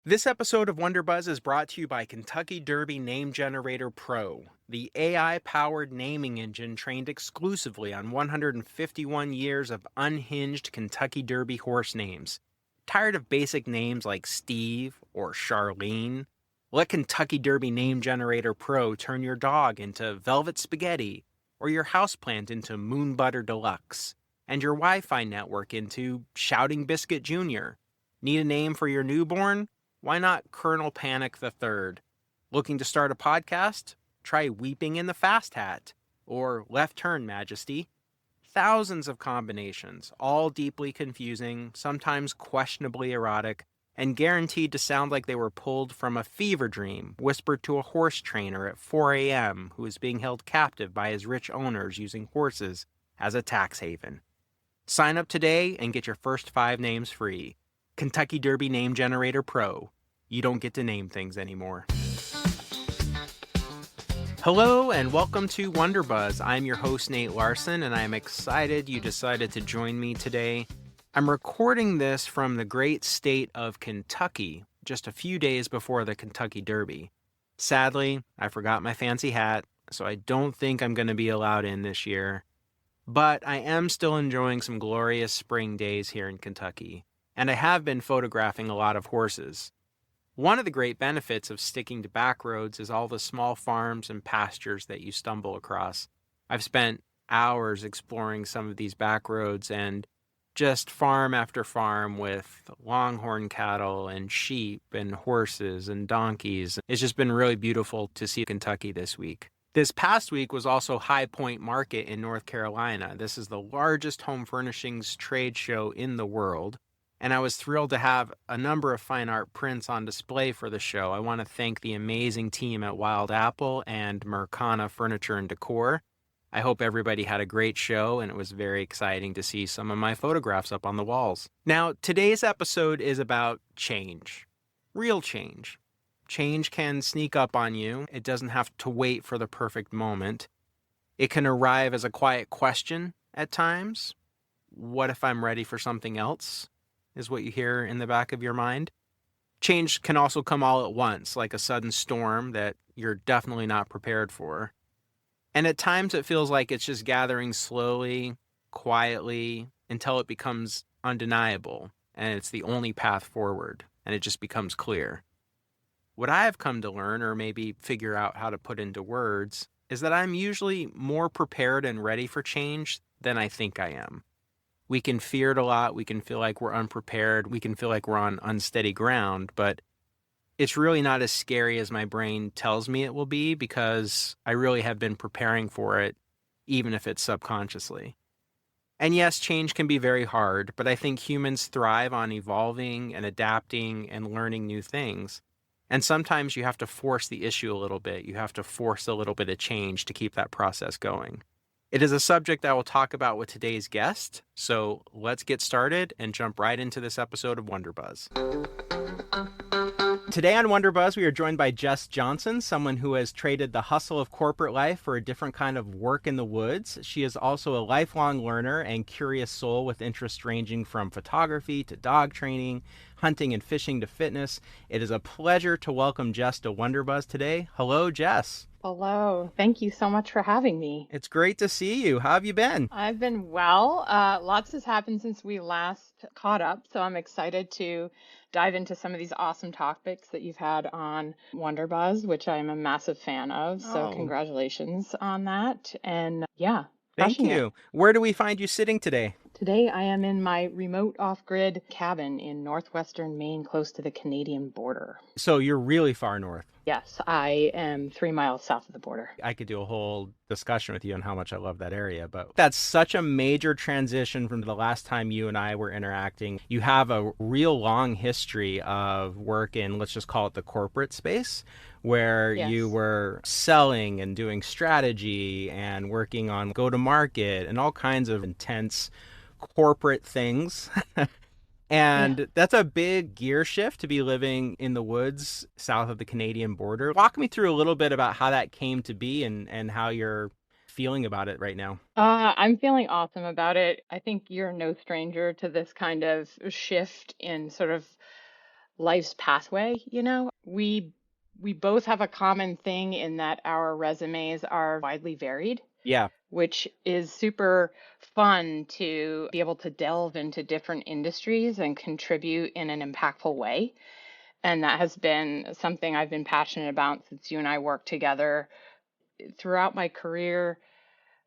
This episode of Wonder Buzz is brought to you by Kentucky Derby Name Generator Pro, the AI-powered naming engine trained exclusively on 151 years of unhinged Kentucky Derby horse names. Tired of basic names like Steve or Charlene? Let Kentucky Derby Name Generator Pro turn your dog into Velvet Spaghetti, or your houseplant into Moon Butter Deluxe, and your Wi-Fi network into Shouting Biscuit Jr. Need a name for your newborn? Why not Colonel Panic III? Looking to start a podcast? Try Weeping in the Fast Hat or Left Turn, Majesty. Thousands of combinations, all deeply confusing, sometimes questionably erotic, and guaranteed to sound like they were pulled from a fever dream whispered to a horse trainer at 4 a.m. who is being held captive by his rich owners using horses as a tax haven. Sign up today and get your first 5 names free. Kentucky Derby Name Generator Pro. You don't get to name things anymore. Hello and welcome to Wonder Buzz. I'm your host, Nate Larson, and I'm excited you decided to join me today. I'm recording this from the great state of Kentucky, just a few days before the Kentucky Derby. Sadly, I forgot my fancy hat, so I don't think I'm going to be allowed in this year. But I am still enjoying some glorious spring days here in Kentucky, and I have been photographing a lot of horses. One of the great benefits of sticking to back roads is all the small farms and pastures that you stumble across. I've spent hours exploring some of these back roads and just farm after farm with longhorn cattle and sheep and horses and donkeys. It's just been really beautiful to see Kentucky this week. This past week was also High Point Market in North Carolina. This is the largest home furnishings trade show in the world. And I was thrilled to have a number of fine art prints on display for the show. I want to thank the amazing team at Wild Apple and Mercana Furniture and Decor. I hope everybody had a great show, and it was very exciting to see some of my photographs up on the walls. Now, today's episode is about change. Real change. Change can sneak up on you. It doesn't have to wait for the perfect moment. It can arrive as a quiet question at times. What if I'm ready for something else? Is what you hear in the back of your mind. Change can also come all at once, like a sudden storm that you're definitely not prepared for. And at times it feels like it's just gathering slowly, quietly, until it becomes undeniable, and it's the only path forward, and it just becomes clear. What I have come to learn, or maybe figure out how to put into words, is that I'm usually more prepared and ready for change than I think I am. We can fear it a lot. We can feel like we're unprepared. We can feel like we're on unsteady ground, but it's really not as scary as my brain tells me it will be because I really have been preparing for it, even if it's subconsciously. And yes, change can be very hard, but I think humans thrive on evolving and adapting and learning new things. And sometimes you have to force the issue a little bit. You have to force a little bit of change to keep that process going. It is a subject I will talk about with today's guest, so let's get started and jump right into this episode of Wonder Buzz. Today on Wonder Buzz, we are joined by Jess Johnson, someone who has traded the hustle of corporate life for a different kind of work in the woods. She is also a lifelong learner and curious soul with interests ranging from photography to dog training, hunting and fishing to fitness. It is a pleasure to welcome Jess to Wonder Buzz today. Hello, Jess. Hello. Thank you so much for having me. It's great to see you. How have you been? I've been well. Lots has happened since we last caught up, so I'm excited to dive into some of these awesome topics that you've had on Wonder Buzz, which I'm a massive fan of. So congratulations on that. And yeah, Thank crushing it. you. Where do we find you sitting today? Today I am in my remote off-grid cabin in Northwestern Maine, close to the Canadian border. So you're really far north. Yes, I am 3 miles south of the border. I could do a whole discussion with you on how much I love that area, but that's such a major transition from the last time you and I were interacting. You have a real long history of work in, let's just call it the corporate space, where you were selling and doing strategy and working on go-to-market and all kinds of intense corporate things. And that's a big gear shift to be living in the woods south of the Canadian border. Walk me through a little bit about how that came to be and how you're feeling about it right now. I'm feeling awesome about it. I think you're no stranger to this kind of shift in sort of life's pathway, you know. We both have a common thing in that our resumes are widely varied, Yeah. which is super fun to be able to delve into different industries and contribute in an impactful way. And that has been something I've been passionate about since you and I worked together throughout my career.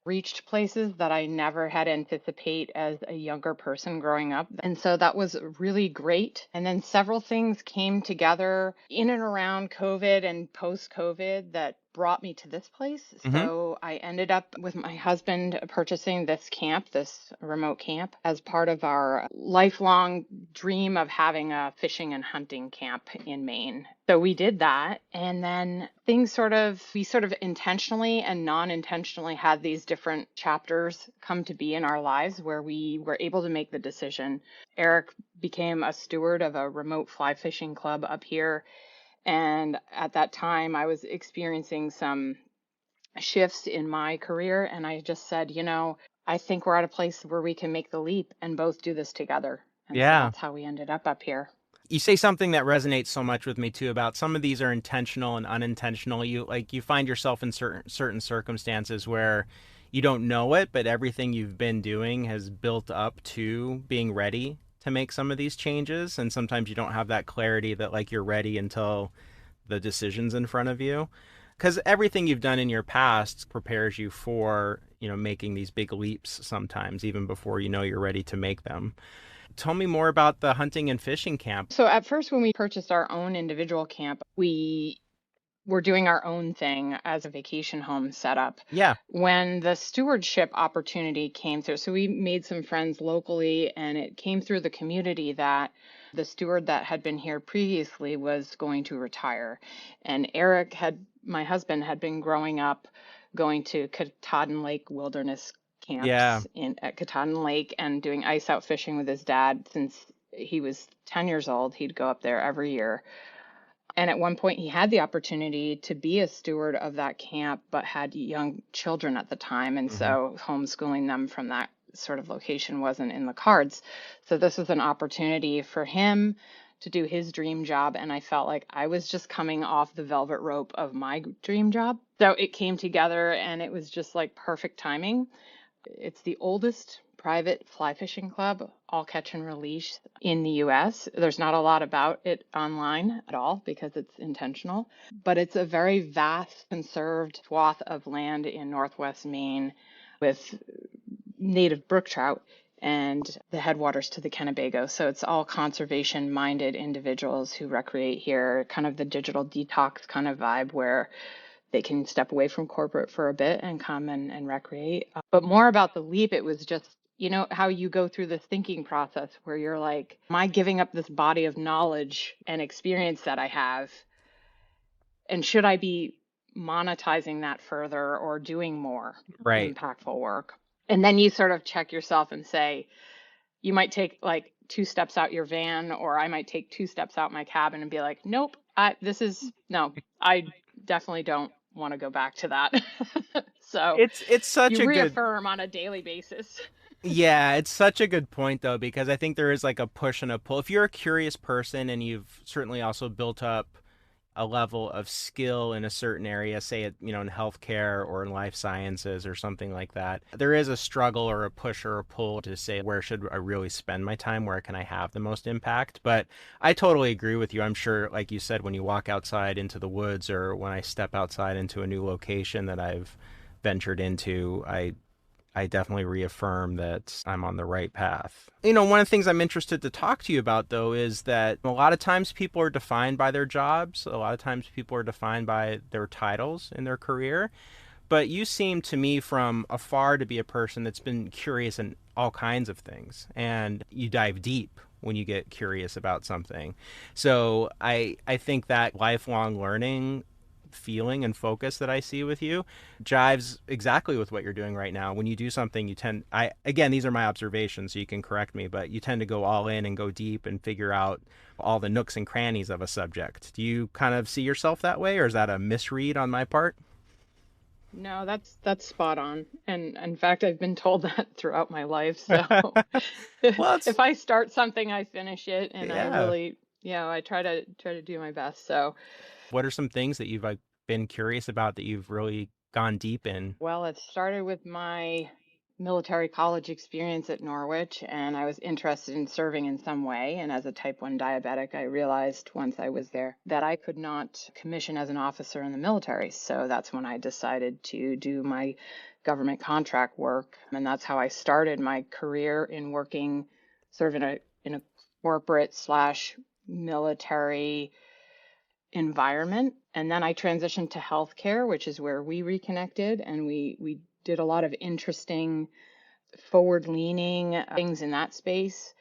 Reached places that I never had anticipate as a younger person growing up. And so that was really great. And then several things came together in and around COVID and post-COVID that brought me to this place. Hmm. So I ended up with my husband purchasing this camp, this remote camp, as part of our lifelong dream of having a fishing and hunting camp in Maine. So we did that. And then we sort of intentionally and non-intentionally had these different chapters come to be in our lives where we were able to make the decision. Eric became a steward of a remote fly fishing club up here. And at that time, I was experiencing some shifts in my career. And I just said, I think we're at a place where we can make the leap and both do this together. And so Yeah. that's how we ended up here. You say something that resonates so much with me too about some of these are intentional and unintentional. You find yourself in certain circumstances where you don't know it, but everything you've been doing has built up to being ready to make some of these changes. And sometimes you don't have that clarity that like you're ready until the decision's in front of you. Because everything you've done in your past prepares you for, making these big leaps sometimes, even before you're ready to make them. Tell me more about the hunting and fishing camp. So at first, when we purchased our own individual camp, we were doing our own thing as a vacation home setup. Yeah. When the stewardship opportunity came through, so we made some friends locally, and it came through the community that the steward that had been here previously was going to retire. And my husband, had been growing up going to Katahdin Lake Wilderness Yeah. camps at Katahdin Lake and doing ice out fishing with his dad since he was 10 years old. He'd go up there every year. And at one point, he had the opportunity to be a steward of that camp, but had young children at the time. And Hmm. so homeschooling them from that sort of location wasn't in the cards. So this was an opportunity for him to do his dream job. And I felt like I was just coming off the velvet rope of my dream job. So it came together and it was just like perfect timing. It's the oldest private fly fishing club, all catch and release in the US. There's not a lot about it online at all because it's intentional, but it's a very vast, conserved swath of land in Northwest Maine with native brook trout and the headwaters to the Kennebago. So it's all conservation minded individuals who recreate here, kind of the digital detox kind of vibe where they can step away from corporate for a bit and come and recreate. But more about the leap, it was just, how you go through this thinking process where you're like, am I giving up this body of knowledge and experience that I have? And should I be monetizing that further or doing more Right. impactful work? And then you sort of check yourself and say, you might take like 2 steps out your van, or I might take 2 steps out my cabin and be like, nope, I definitely don't want to go back to that. So It's such you a good reaffirm on a daily basis. Yeah, it's such a good point though, because I think there is like a push and a pull. If you're a curious person and you've certainly also built up a level of skill in a certain area, say it, in healthcare or in life sciences or something like that, there is a struggle or a push or a pull to say, where should I really spend my time? Where can I have the most impact? But I totally agree with you. I'm sure, like you said, when you walk outside into the woods or when I step outside into a new location that I've ventured into, I definitely reaffirm that I'm on the right path. One of the things I'm interested to talk to you about, though, is that a lot of times people are defined by their jobs. A lot of times people are defined by their titles in their career. But you seem to me from afar to be a person that's been curious in all kinds of things. And you dive deep when you get curious about something. So I think that lifelong learning feeling and focus that I see with you jives exactly with what you're doing right now. When you do something, again, these are my observations, so you can correct me, but you tend to go all in and go deep and figure out all the nooks and crannies of a subject. Do you kind of see yourself that way, or is that a misread on my part? No, that's spot on. And in fact, I've been told that throughout my life. So Well, it's if I start something, I finish it, and I yeah. really I try to do my best. So, What are some things that you've like been curious about that you've really gone deep in? well, it started with my military college experience at Norwich, and I was interested in serving in some way. And as a type 1 diabetic, I realized once I was there that I could not commission as an officer in the military. So that's when I decided to do my government contract work. And that's how I started my career in working sort of in a corporate slash military environment. And then I transitioned to healthcare, which is where we reconnected, and we did a lot of interesting forward leaning things in that space.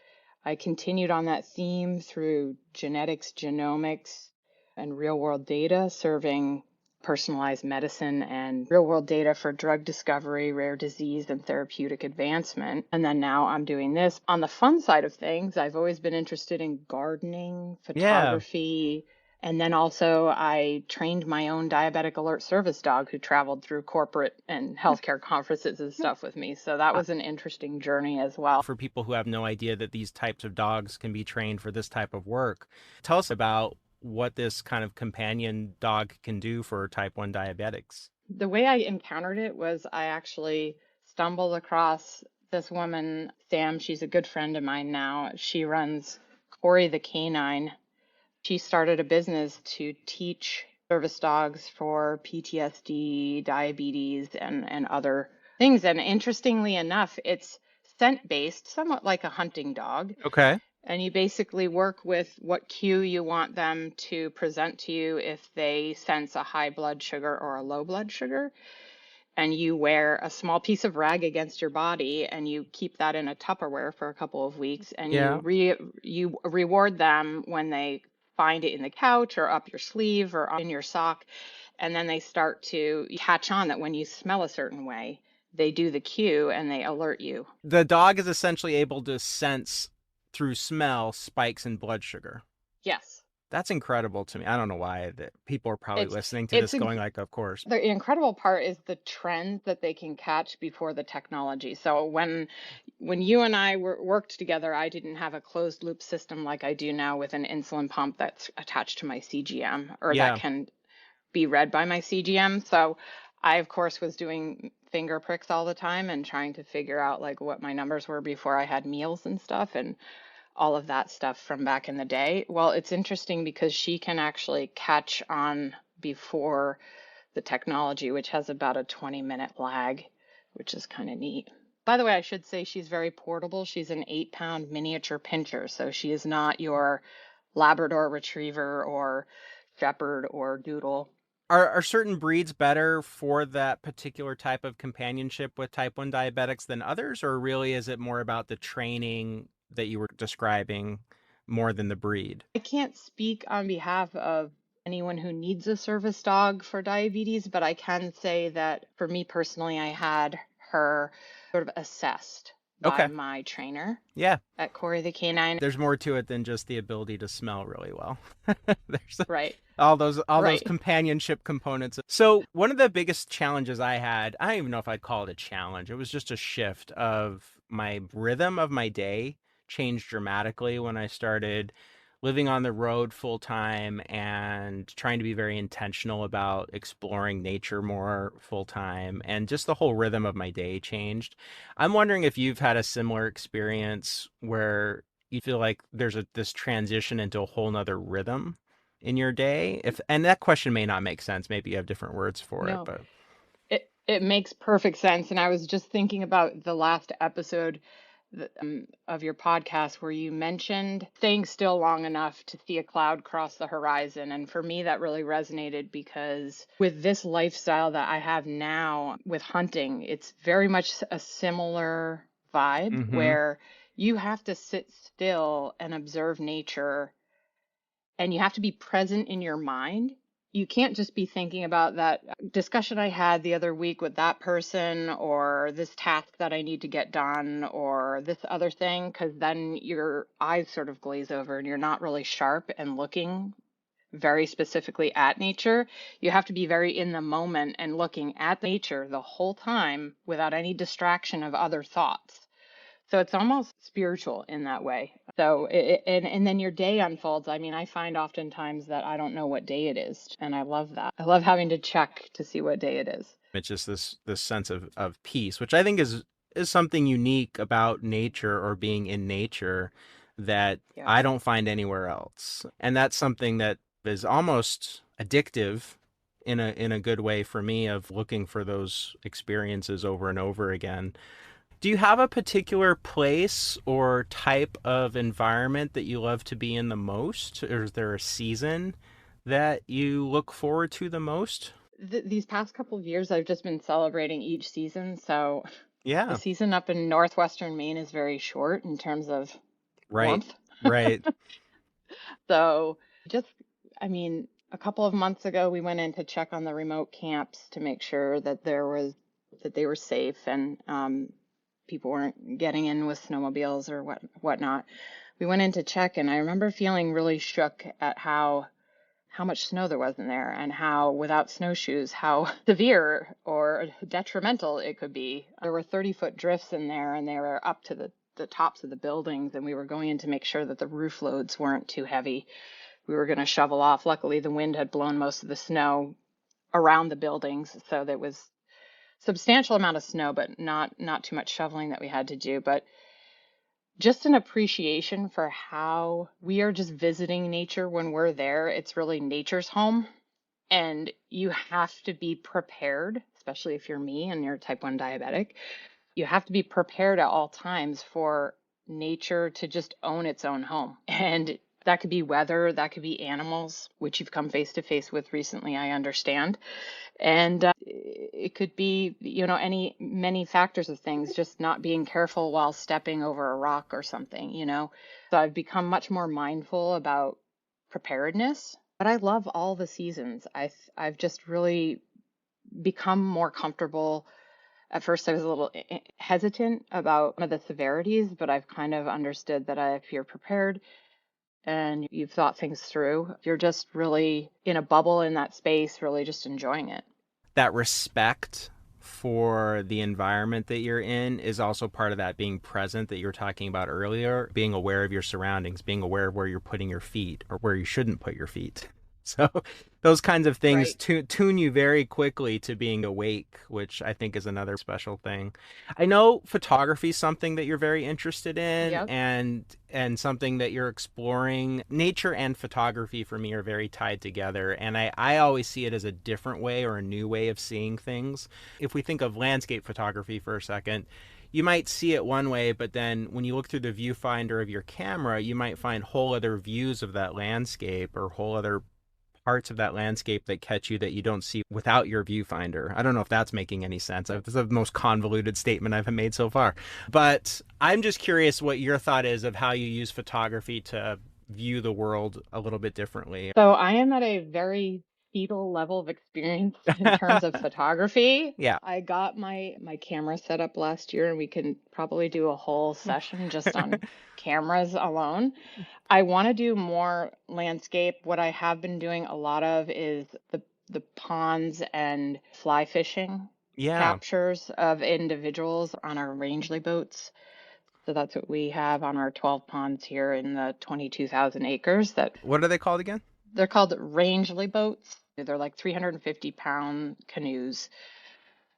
I continued on that theme through genetics, genomics, and real world data, serving personalized medicine and real world data for drug discovery, rare disease, and therapeutic advancement. And then now I'm doing this. On the fun side of things, I've always been interested in gardening, Yeah. photography, and then also I trained my own diabetic alert service dog who traveled through corporate and healthcare conferences and stuff with me. So that Uh, was an interesting journey as well. For people who have no idea that these types of dogs can be trained for this type of work, tell us about what this kind of companion dog can do for type 1 diabetics. The way I encountered it was I actually stumbled across this woman, Sam. She's a good friend of mine now. She runs Corey the Canine. She started a business to teach service dogs for PTSD, diabetes, and other things. And interestingly enough, it's scent based, somewhat like a hunting dog. Okay. And you basically work with what cue you want them to present to you if they sense a high blood sugar or a low blood sugar. And you wear a small piece of rag against your body and you keep that in a Tupperware for a couple of weeks, and Yeah. you reward them when they find it in the couch or up your sleeve or in your sock. And then they start to catch on that when you smell a certain way, they do the cue and they alert you. The dog is essentially able to sense through smell spikes in blood sugar. Yes. That's incredible to me. I don't know why that people are probably It's listening to it's this going like, of course. the incredible part is the trends that they can catch before the technology. So when you and I worked together, I didn't have a closed loop system like I do now with an insulin pump that's attached to my CGM or that Yeah. can be read by my CGM. So I, of course, was doing finger pricks all the time and trying to figure out like what my numbers were before I had meals and stuff and all of that stuff from back in the day. Well, it's interesting because she can actually catch on before the technology, which has about a 20-minute lag, which is kind of neat. By the way, I should say she's very portable. She's an 8-pound miniature pinscher, so she is not your Labrador Retriever or Shepherd or Doodle. Are certain breeds better for that particular type of companionship with type 1 diabetics than others, or really is it more about the training that you were describing more than the breed? I can't speak on behalf of anyone who needs a service dog for diabetes, but I can say that for me personally, I had her sort of assessed by Okay. my trainer Yeah. at Corey the Canine. There's more to it than just the ability to smell really well. There's Right, all those right. companionship components. So one of the biggest challenges I had, I don't even know if I'd call it a challenge. It was just a shift of my rhythm of my day changed dramatically when I started living on the road full time and trying to be very intentional about exploring nature more full time, and just the whole rhythm of my day changed. I'm wondering if you've had a similar experience where you feel like there's this transition into a whole nother rhythm in your day. If and that question may not make sense. Maybe you have different words for it, No, but it makes perfect sense. And I was just thinking about the last episode of your podcast where you mentioned staying still long enough to see a cloud cross the horizon. And for me, that really resonated because with this lifestyle that I have now with hunting, it's very much a similar vibe mm-hmm. where you have to sit still and observe nature and you have to be present in your mind. You can't just be thinking about that discussion I had the other week with that person or this task that I need to get done or this other thing, because then your eyes sort of glaze over and you're not really sharp and looking very specifically at nature. You have to be very in the moment and looking at nature the whole time without any distraction of other thoughts. So it's almost spiritual in that way. So and then your day unfolds. I mean, I find oftentimes that I don't know what day it is, and I love that. I love having to check to see what day it is. It's just this sense of peace, which I think is something unique about nature or being in nature that Yes. I don't find anywhere else. And that's something that is almost addictive in a good way for me, of looking for those experiences over and over again. Do you have a particular place or type of environment that you love to be in the most? Or is there a season that you look forward to the most? These past couple of years, I've just been celebrating each season. So the Yeah, season up in Northwestern Maine is very short in terms of right, warmth. right. So just, I mean, a couple of months ago, we went in to check on the remote camps to make sure that they were safe and people weren't getting in with snowmobiles or whatnot. We went in to check, and I remember feeling really shook at how much snow there was in there, and how without snowshoes, how severe or detrimental it could be. There were 30-foot drifts in there, and they were up to the tops of the buildings, and we were going in to make sure that the roof loads weren't too heavy. We were going to shovel off. Luckily, the wind had blown most of the snow around the buildings, so there was substantial amount of snow, but not too much shoveling that we had to do. But just an appreciation for how we are just visiting nature when we're there. It's really nature's home, and you have to be prepared, especially if you're me and you're type 1 diabetic. You have to be prepared at all times for nature to just own its own home. And that could be weather, that could be animals, which you've come face to face with recently, I understand. And it could be, many factors of things, just not being careful while stepping over a rock or something. So I've become much more mindful about preparedness, but I love all the seasons. I've just really become more comfortable. At first, I was a little hesitant about one of the severities, but I've kind of understood that if you're prepared and you've thought things through, you're just really in a bubble in that space, really just enjoying it. That respect for the environment that you're in is also part of that being present that you were talking about earlier, being aware of your surroundings, being aware of where you're putting your feet or where you shouldn't put your feet. So those kinds of things Right. tune you very quickly to being awake, which I think is another special thing. I know photography is something that you're very interested in, Yep. and something that you're exploring. Nature and photography for me are very tied together, and I always see it as a different way or a new way of seeing things. If we think of landscape photography for a second, you might see it one way, but then when you look through the viewfinder of your camera, you might find whole other views of that landscape or whole other parts of that landscape that catch you that you don't see without your viewfinder. I don't know if that's making any sense. This is the most convoluted statement I've made so far. But I'm just curious what your thought is of how you use photography to view the world a little bit differently. So I am at a very fetal level of experience in terms of photography. Yeah. I got my camera set up last year, and we can probably do a whole session just on cameras alone. I want to do more landscape. What I have been doing a lot of is the ponds and fly fishing Yeah. captures of individuals on our Rangeley boats. So that's what we have on our 12 ponds here in the 22,000 acres. That What are they called again? they're called Rangeley boats. They're like 350-pound canoes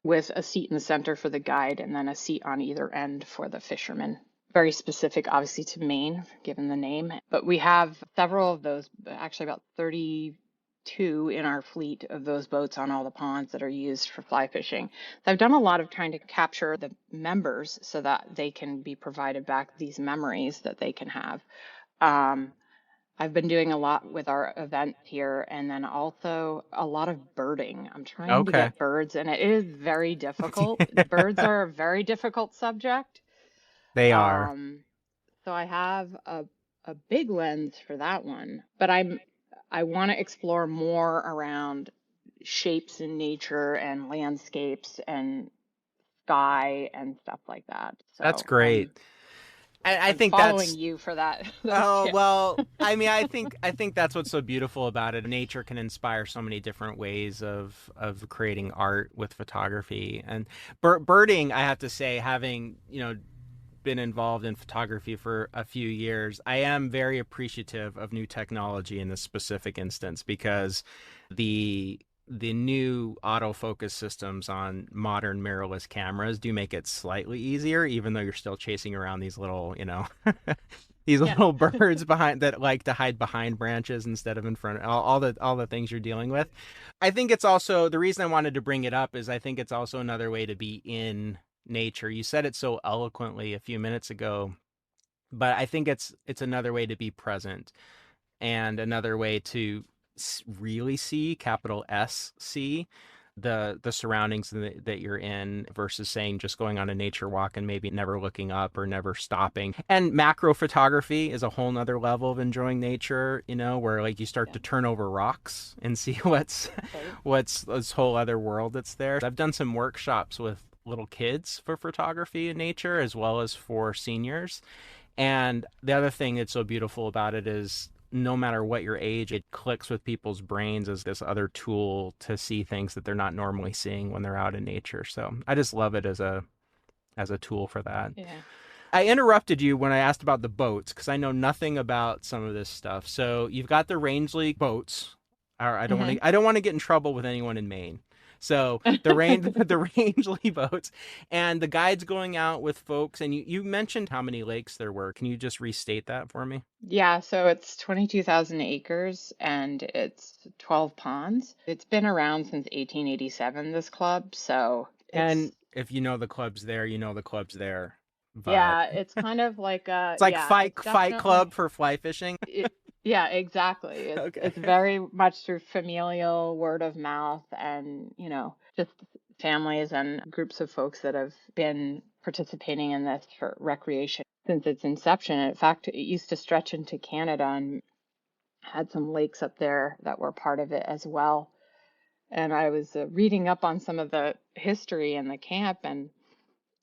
with a seat in the center for the guide and then a seat on either end for the fishermen. Very specific, obviously, to Maine, given the name. But we have several of those, actually about 32 in our fleet of those boats on all the ponds that are used for fly fishing. So I've done a lot of trying to capture the members so that they can be provided back these memories that they can have. I've been doing a lot with our event here, and then also a lot of birding. I'm trying to Okay. get birds, and it is very difficult. Birds are a very difficult subject. They are. Um, so I have a big lens for that one, but I want to explore more around shapes in nature and landscapes and sky and stuff like that. That's So great. I I'm think following that's you for that those Oh, tips. well, I mean, I think that's what's so beautiful about it. Nature can inspire so many different ways of creating art with photography. And birding, I have to say, having, been involved in photography for a few years, I am very appreciative of new technology in this specific instance because the new autofocus systems on modern mirrorless cameras do make it slightly easier, even though you're still chasing around these little, these Yeah. little birds behind that like to hide behind branches instead of in front of all the things you're dealing with. I think it's also the reason I wanted to bring it up is I think it's also another way to be in nature. You said it so eloquently a few minutes ago, but I think it's another way to be present and another way to really see, capital S C, the surroundings that you're in versus saying just going on a nature walk and maybe never looking up or never stopping. And macro photography is a whole nother level of enjoying nature, where like you start Yeah. to turn over rocks and see Right. what's this whole other world that's there. I've done some workshops with little kids for photography in nature as well as for seniors. And the other thing that's so beautiful about it is no matter what your age, it clicks with people's brains as this other tool to see things that they're not normally seeing when they're out in nature. So I just love it as a tool for that. Yeah. I interrupted you when I asked about the boats because I know nothing about some of this stuff. So you've got the Rangeley boats. Hmm. I don't want to get in trouble with anyone in Maine. So the the Rangeley boats and the guides going out with folks. And you mentioned how many lakes there were. Can you just restate that for me? Yeah, so it's 22,000 acres and it's 12 ponds. It's been around since 1887, this club. So it's, And if you know the club's there, you know the club's there vibe. yeah, it's kind of like It's like it's Fight definitely, Club for fly fishing. it, yeah, exactly. Okay. It's very much through familial word of mouth and, just families and groups of folks that have been participating in this for recreation since its inception. In fact, it used to stretch into Canada and had some lakes up there that were part of it as well. And I was reading up on some of the history in the camp, and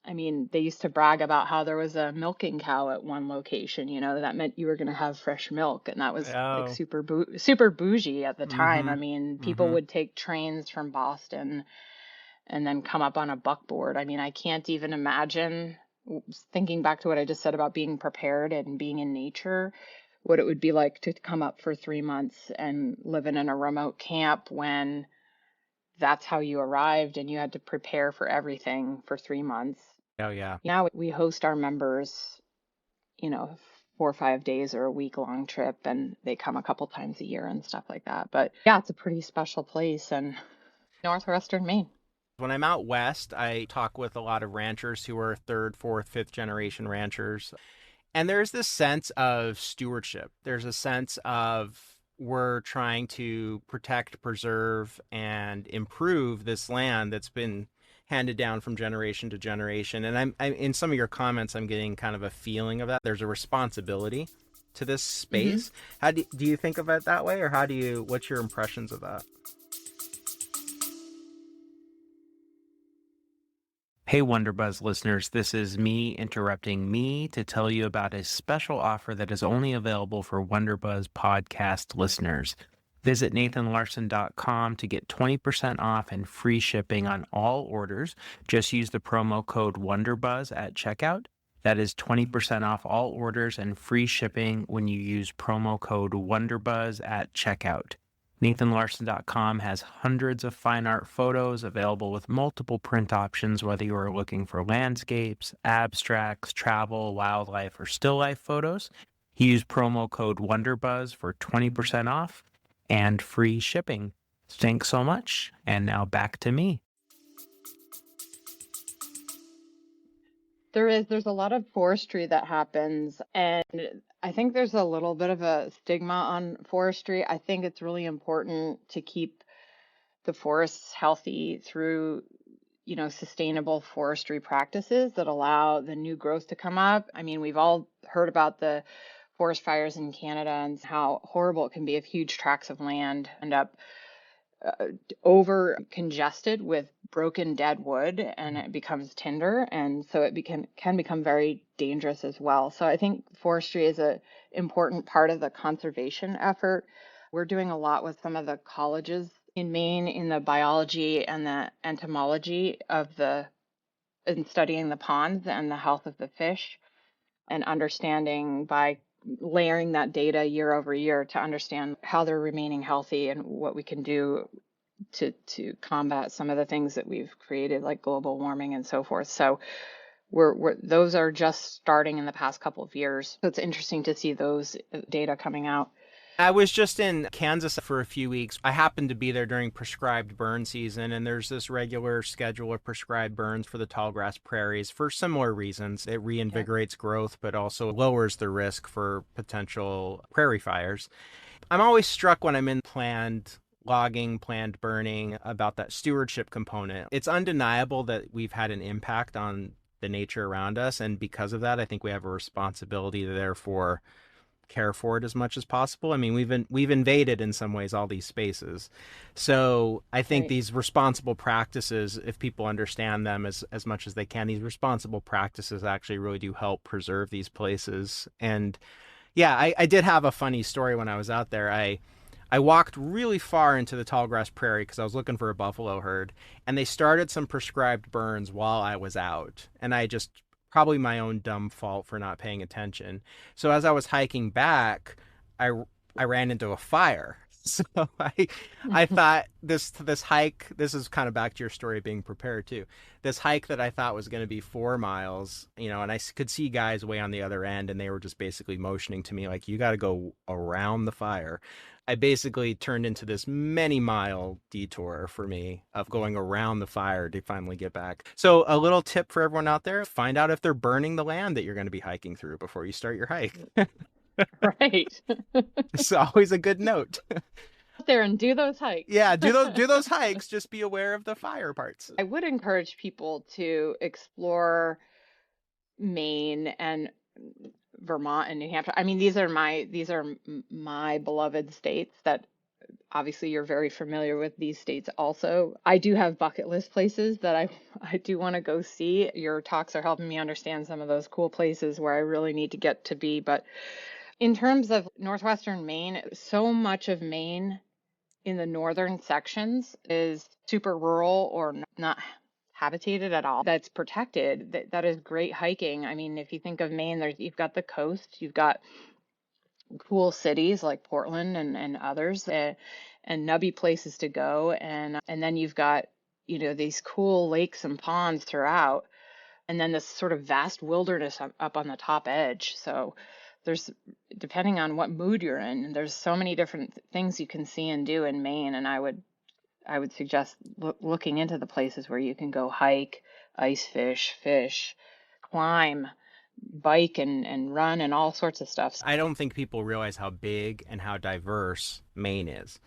I mean, they used to brag about how there was a milking cow at one location, that meant you were going to have fresh milk, and that was like Oh. super bougie at the time. Mm-hmm. I mean, people Mm-hmm. would take trains from Boston and then come up on a buckboard. I mean, I can't even imagine, thinking back to what I just said about being prepared and being in nature, what it would be like to come up for 3 months and living in a remote camp when that's how you arrived and you had to prepare for everything for 3 months. Oh yeah. Now we host our members, you know, 4 or 5 days or a week long trip, and they come a couple times a year and stuff like that. But yeah, it's a pretty special place in Northwestern Maine. When I'm out west, I talk with a lot of ranchers who are third, fourth, fifth generation ranchers. And there's this sense of stewardship. There's a sense of we're trying to protect, preserve, and improve this land that's been handed down from generation to generation. And I'm in some of your comments, I'm getting kind of a feeling of that. There's a responsibility to this Hmm. space. How do you think of it that way, or what's your impressions of that? Hey, Wonderbuzz listeners, this is me interrupting me to tell you about a special offer that is only available for Wonderbuzz podcast listeners. Visit nathanlarson.com to get 20% off and free shipping on all orders. Just use the promo code WonderBuzz at checkout. That is 20% off all orders and free shipping when you use promo code WonderBuzz at checkout. NathanLarson.com has hundreds of fine art photos available with multiple print options, whether you are looking for landscapes, abstracts, travel, wildlife, or still life photos. Use promo code WonderBuzz for 20% off and free shipping. Thanks so much. And now back to me. There's a lot of forestry that happens, and I think there's a little bit of a stigma on forestry. I think it's really important to keep the forests healthy through, sustainable forestry practices that allow the new growth to come up. I mean, we've all heard about the forest fires in Canada and how horrible it can be if huge tracts of land end up over congested with broken dead wood and it becomes tinder, and so it can become very dangerous as well. So I think forestry is a important part of the conservation effort. We're doing a lot with some of the colleges in Maine in the biology and the entomology of the in studying the ponds and the health of the fish. and understanding by layering that data year over year to understand how they're remaining healthy and what we can do to combat some of the things that we've created, like global warming and so forth. So we're those are just starting in the past couple of years. So it's interesting to see those data coming out. I was just in Kansas for a few weeks. I happened to be there during prescribed burn season, and there's this regular schedule of prescribed burns for the tallgrass prairies for similar reasons. It reinvigorates growth, but also lowers the risk for potential prairie fires. I'm always struck when I'm in planned logging, planned burning about that stewardship component. It's undeniable that we've had an impact on the nature around us, and because of that, I think we have a responsibility to therefore care for it as much as possible. I mean, we've invaded in some ways all these spaces. So I think these responsible practices, if people understand them as much as they can, these responsible practices actually really do help preserve these places. And yeah, I did have a funny story when I was out there. I walked really far into the tallgrass prairie because I was looking for a buffalo herd, and they started some prescribed burns while I was out. And I just, probably my own dumb fault for not paying attention. So as I was hiking back, I ran into a fire. So I thought this hike, this is kind of back to your story of being prepared too. This hike that I thought was going to be 4 miles, and I could see guys way on the other end, and they were just basically motioning to me like, you got to go around the fire. I basically turned into this many mile detour for me of going around the fire to finally get back. So a little tip for everyone out there, find out if they're burning the land that you're going to be hiking through before you start your hike. Right. It's always a good note. Out there and do those hikes. Yeah, do those hikes. Just be aware of the fire parts. I would encourage people to explore Maine and Vermont and New Hampshire. I mean, these are my beloved states that obviously you're very familiar with these states also. I do have bucket list places that I do want to go see. Your talks are helping me understand some of those cool places where I really need to get to be. But in terms of Northwestern Maine, so much of Maine in the northern sections is super rural or not habitated at all. That's protected. That is great hiking. I mean, if you think of Maine, you've got the coast, you've got cool cities like Portland and others, and nubby places to go, and then you've got these cool lakes and ponds throughout, and then this sort of vast wilderness up on the top edge. So there's, depending on what mood you're in, there's so many different things you can see and do in Maine, and I would suggest looking into the places where you can go hike, ice fish, climb, bike and run and all sorts of stuff. I don't think people realize how big and how diverse Maine is.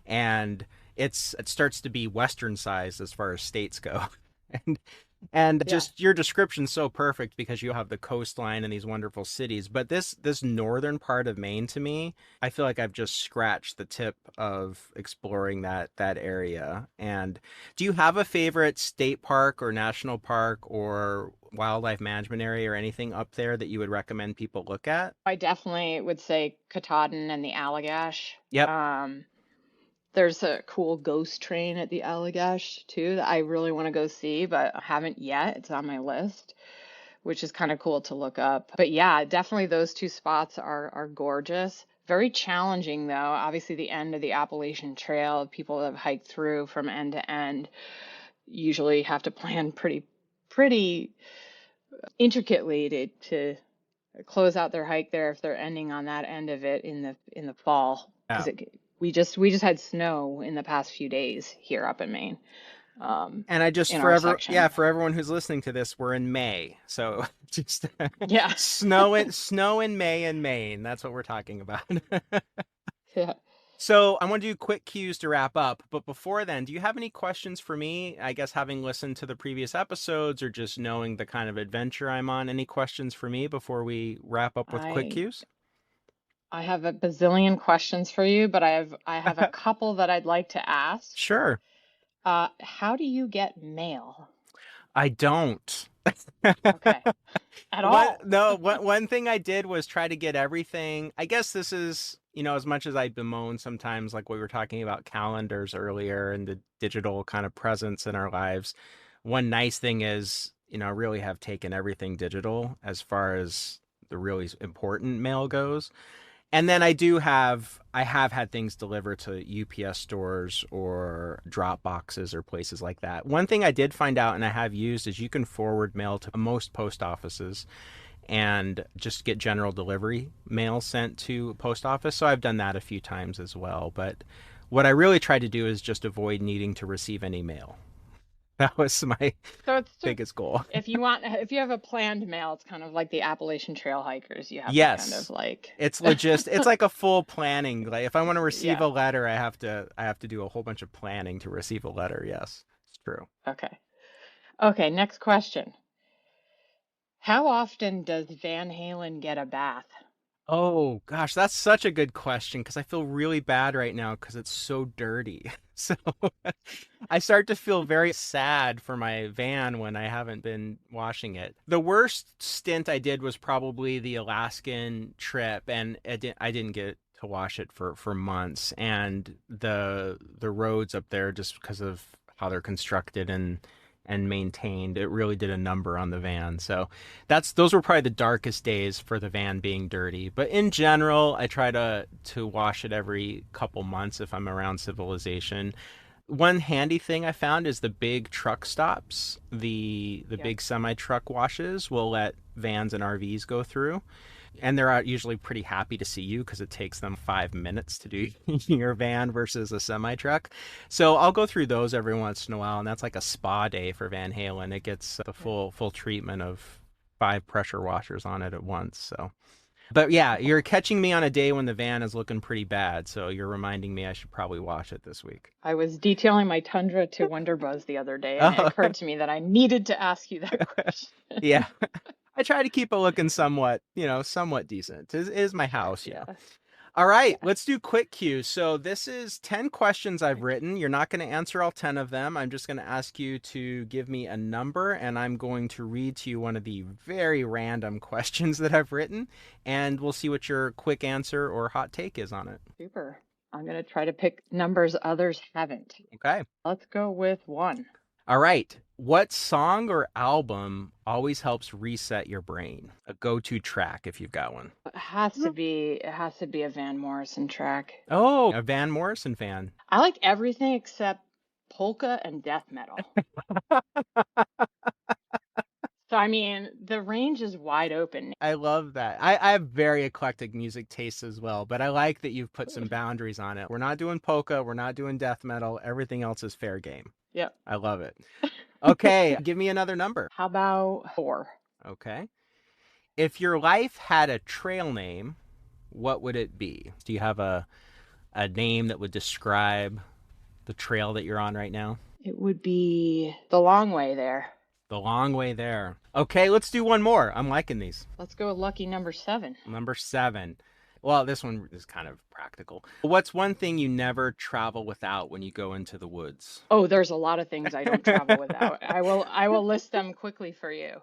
And it starts to be Western sized as far as states go. And just your description's so perfect because you have the coastline and these wonderful cities. But this northern part of Maine, to me, I feel like I've just scratched the tip of exploring that area. And do you have a favorite state park or national park or wildlife management area or anything up there that you would recommend people look at? I definitely would say Katahdin and the Allagash. Yep. There's a cool ghost train at the Allagash too that I really want to go see, but I haven't yet. It's on my list, which is kind of cool to look up. But yeah, definitely those two spots are gorgeous. Very challenging though. Obviously the end of the Appalachian Trail, people that have hiked through from end to end usually have to plan pretty intricately to close out their hike there if they're ending on that end of it in the fall. Because we just had snow in the past few days here up in Maine. And I just for everyone who's listening to this, we're in May, so just snow in May in Maine. That's what we're talking about. Yeah. So I want to do quick cues to wrap up, but before then, do you have any questions for me? I guess having listened to the previous episodes or just knowing the kind of adventure I'm on, any questions for me before we wrap up with quick cues? I have a bazillion questions for you, but I have a couple that I'd like to ask. Sure. How do you get mail? I don't. Okay. At all? No, one thing I did was try to get everything. I guess this is, as much as I bemoan sometimes, like we were talking about calendars earlier and the digital kind of presence in our lives. One nice thing is, I really have taken everything digital as far as the really important mail goes. And then I have had things delivered to UPS stores or drop boxes or places like that. One thing I did find out and I have used is you can forward mail to most post offices and just get general delivery mail sent to a post office. So I've done that a few times as well. But what I really try to do is just avoid needing to receive any mail. That was my So it's just, biggest goal. if you have a planned mail, it's kind of like the Appalachian Trail hikers. You have to kind of Yes. like, It's like a full planning. Like if I want to receive yeah, a letter, I have to do a whole bunch of planning to receive a letter. Yes. It's true. okay. Okay, next question. How often does Van Halen get a bath? Oh gosh, that's such a good question because I feel really bad right now because it's so dirty. So I start to feel very sad for my van when I haven't been washing it. The worst stint I did was probably the Alaskan trip, and I didn't get to wash it for months. And the roads up there, just because of how they're constructed and maintained, it really did a number on the van. So those were probably the darkest days for the van being dirty. But in general, I try to wash it every couple months if I'm around civilization. One handy thing I found is the big truck stops, the Yeah. big semi truck washes will let vans and RVs go through. And they're usually pretty happy to see you because it takes them 5 minutes to do your van versus a semi truck. So I'll go through those every once in a while, and that's like a spa day for Van Halen. It gets the Right. full treatment of 5 pressure washers on it at once. So, but yeah, you're catching me on a day when the van is looking pretty bad. So you're reminding me I should probably wash it this week. I was detailing my Tundra to Wonderbuzz the other day, and it Oh, occurred to me that I needed to ask you that question. yeah. I try to keep it looking somewhat decent. It is my house. Yeah. All right, Yeah. let's do quick cues. So this is 10 questions I've Quick. written. You're not going to answer all 10 of them. I'm just going to ask you to give me a number, and I'm going to read to you one of the very random questions that I've written, and we'll see what your quick answer or hot take is on it. Super. I'm going to try to pick numbers others haven't. Okay. Let's go with 1. All right. What song or album always helps reset your brain? A go-to track if you've got one. It has to be a Van Morrison track. Oh, a Van Morrison fan. I like everything except polka and death metal. So, I mean, the range is wide open. I love that. I have very eclectic music tastes as well, but I like that you've put some boundaries on it. We're not doing polka, we're not doing death metal. Everything else is fair game. Yep. I love it. Okay, give me another number. How about 4? Okay. If your life had a trail name, what would it be? Do you have a name that would describe the trail that you're on right now? It would be the long way there. The long way there. Okay, let's do one more. I'm liking these. Let's go with lucky number 7. Number 7. Well, this one is kind of practical. What's one thing you never travel without when you go into the woods? Oh, there's a lot of things I don't travel without. I will list them quickly for you.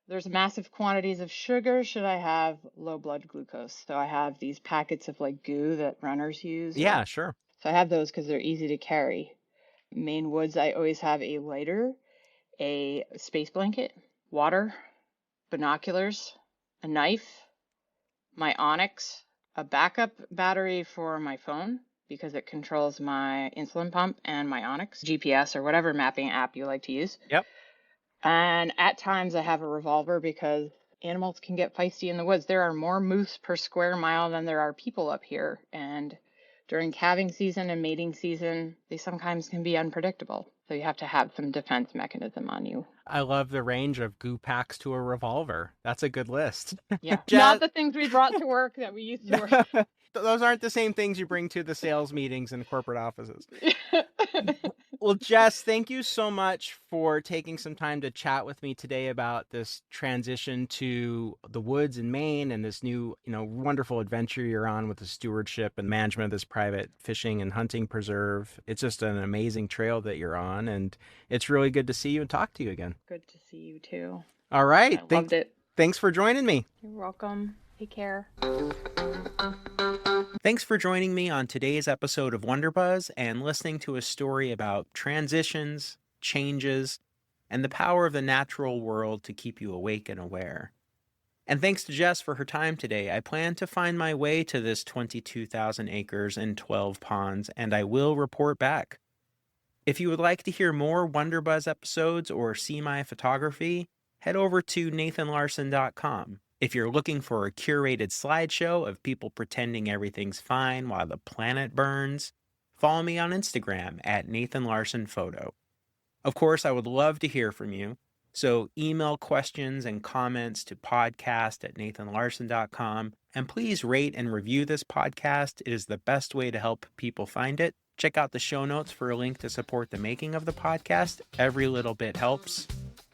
There's massive quantities of sugar should I have low blood glucose. So I have these packets of like goo that runners use. Yeah, sure. So I have those because they're easy to carry. Maine woods, I always have a lighter, a space blanket, water, binoculars, a knife, my Onyx, a backup battery for my phone because it controls my insulin pump and my Onyx, GPS or whatever mapping app you like to use. Yep. And at times I have a revolver because animals can get feisty in the woods. There are more moose per square mile than there are people up here. And during calving season and mating season, they sometimes can be unpredictable. So you have to have some defense mechanism on you. I love the range of goo packs to a revolver. That's a good list. Yeah. Jess- Not the things we brought to work that we used to work. Those aren't the same things you bring to the sales meetings and corporate offices. Well, Jess, thank you so much for taking some time to chat with me today about this transition to the woods in Maine and this new, wonderful adventure you're on with the stewardship and management of this private fishing and hunting preserve. It's just an amazing trail that you're on, and it's really good to see you and talk to you again. Good to see you too. All right. I loved it. Thanks for joining me. You're welcome. Take care. Thanks for joining me on today's episode of Wonderbuzz and listening to a story about transitions, changes, and the power of the natural world to keep you awake and aware. And thanks to Jess for her time today. I plan to find my way to this 22,000 acres and 12 ponds, and I will report back. If you would like to hear more WonderBuzz episodes or see my photography, head over to nathanlarson.com. If you're looking for a curated slideshow of people pretending everything's fine while the planet burns, follow me on Instagram at nathanlarsonphoto. Of course, I would love to hear from you. So email questions and comments to podcast@nathanlarson.com. And please rate and review this podcast. It is the best way to help people find it. Check out the show notes for a link to support the making of the podcast. Every little bit helps.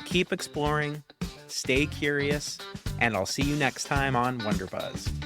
Keep exploring, stay curious, and I'll see you next time on WonderBuzz.